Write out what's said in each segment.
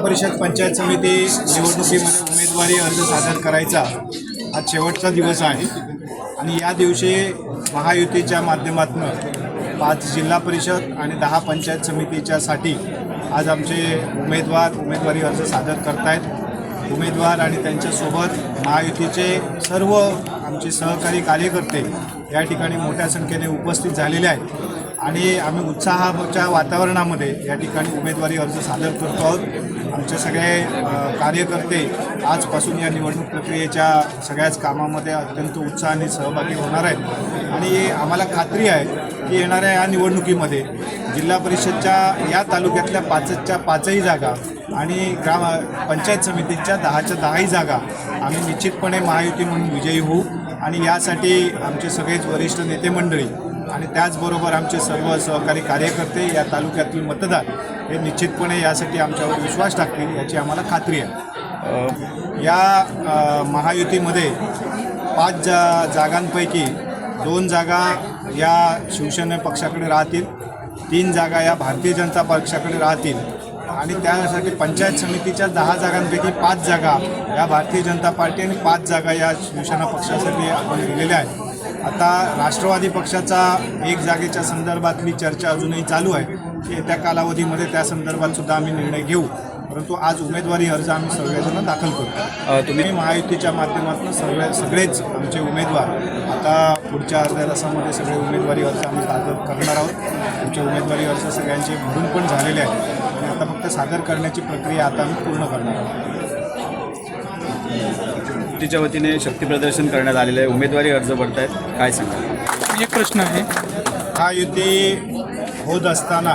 परिषद पंचायत समिती निवडणुकीमध्ये उमेदवारी अर्ज सादर करायचा आज शेवटचा दिवस आहे आणि या दिवशी महायुतीच्या माध्यमातून 5 जिल्हा परिषद आणि 10 पंचायत समितीच्यासाठी आज आमचे उमेदवारी अर्ज सादर करतायत। उमेदवार आणि त्यांच्यासोबत महायुतीचे सर्व आमचे सहकारी कार्यकर्ते या ठिकाणी मोठ्या संख्येने उपस्थित झालेले आहेत आणि आम्ही उत्साहाच्या वातावरणामध्ये या ठिकाणी उमेदवारी अर्ज सादर करतो आहोत। आमचे सगळे कार्यकर्ते आजपासून या निवडणूक प्रक्रियेच्या सगळ्याच कामामध्ये अत्यंत उत्साहाने सहभागी होणार आहेत आणि आम्हाला खात्री आहे की येणाऱ्या या निवडणुकीमध्ये जिल्हा परिषदच्या या तालुक्यातल्या 5च्या 5ही जागा आणि पंचायत समितीच्या 10च्या 10ही जागा आम्ही निश्चितपणे महायुती म्हणून विजयी होऊ आणि यासाठी आमचे सगळेच वरिष्ठ नेते मंडळी आणि त्याचबरोबर आमचे सर्व सहकारी कार्यकर्ते या तालुक्यातील मतदार हे निश्चितपणे यासाठी आमच्यावर विश्वास टाकतील याची आम्हाला खात्री आहे। या महायुतीमध्ये 5 जागांपैकी 2 जागा या शिवसेना पक्षाकडे राहतील, 3 जागा या भारतीय जनता पक्षाकडे राहतील आणि त्यासाठी पंचायत समितीच्या 10 जागांपैकी 5 जागा या भारतीय जनता पार्टी आणि 5 जागा या शिवसेना पक्षासाठी आपण दिलेल्या आहेत। आता राष्ट्रवादी पक्षाचा 1 जागेच्या संदर्भातली चर्चा अजूनही चालू आहे की येत्या कालावधीमध्ये त्या संदर्भात सुद्धा आम्ही निर्णय घेऊ, परंतु आज उमेदवारी अर्ज आम्ही सर्वजण दाखल करतो। तुम्ही महायुतीच्या माध्यमातून सगळेच आमचे उमेदवार आता पुढच्या अर्ध्या तासामध्ये सगळे उमेदवारी अर्ज आम्ही सादर करणार आहोत। आमचे उमेदवारी अर्ज सगळ्यांचे भरून पण झालेले आहेत आणि आता फक्त सादर करण्याची प्रक्रिया आता आम्ही पूर्ण करणार आहोत। युतीच्या वतीने शक्ती प्रदर्शन करण्यात आलेलं आहे, उमेदवारी अर्ज भरतायत, काय सांगा? एक प्रश्न आहे, हा युती होत असताना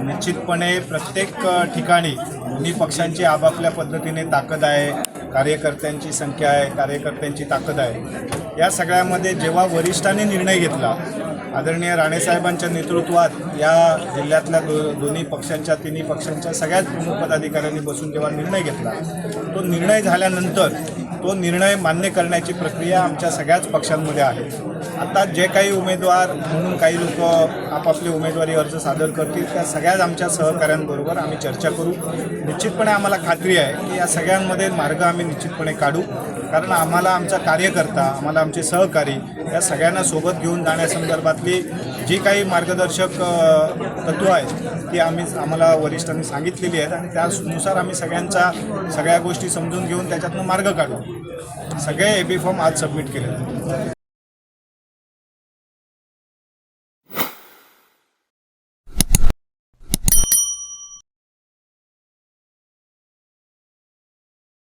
निश्चितपणे प्रत्येक ठिकाणी दोन्ही पक्षांची आपापल्या पद्धतीने ताकद आहे, कार्यकर्त्यांची संख्या आहे, कार्यकर्त्यांची ताकद आहे। या सगळ्यामध्ये जेव्हा वरिष्ठांनी निर्णय घेतला, आदरणीय राणेसाहेबांच्या नेतृत्वात या जिल्ह्यातल्या दोन्ही पक्षांच्या 3ही पक्षांच्या सगळ्याच प्रमुख पदाधिकाऱ्यांनी बसून जेव्हा निर्णय घेतला, तो निर्णय झाल्यानंतर तो निर्णय मान्य करण्याची प्रक्रिया आमच्या सगळ्याच पक्षांमध्ये आहे। आता जे काही उमेदवार म्हणून काही लोक आपापले उमेदवारी अर्ज सादर करतील त्या सगळ्याच आमच्या सहकाऱ्यांबरोबर आम्ही चर्चा करू। निश्चितपणे आम्हाला खात्री आहे की या सगळ्यांमध्ये मार्ग आम्ही निश्चितपणे काढू, कारण आम्हाला आमचा कार्यकर्ता, आम्हाला आमचे सहकारी या सगळ्यांना सोबत घेऊन जाण्यासंदर्भातली जी काही मार्गदर्शक तत्त्व आहेत ती आम्हाला वरिष्ठांनी सांगितलेली आहेत आणि त्यानुसार आम्ही सगळ्या गोष्टी समजून घेऊन त्याच्यातून मार्ग काढू। सगळे AB फॉर्म आज सबमिट केले।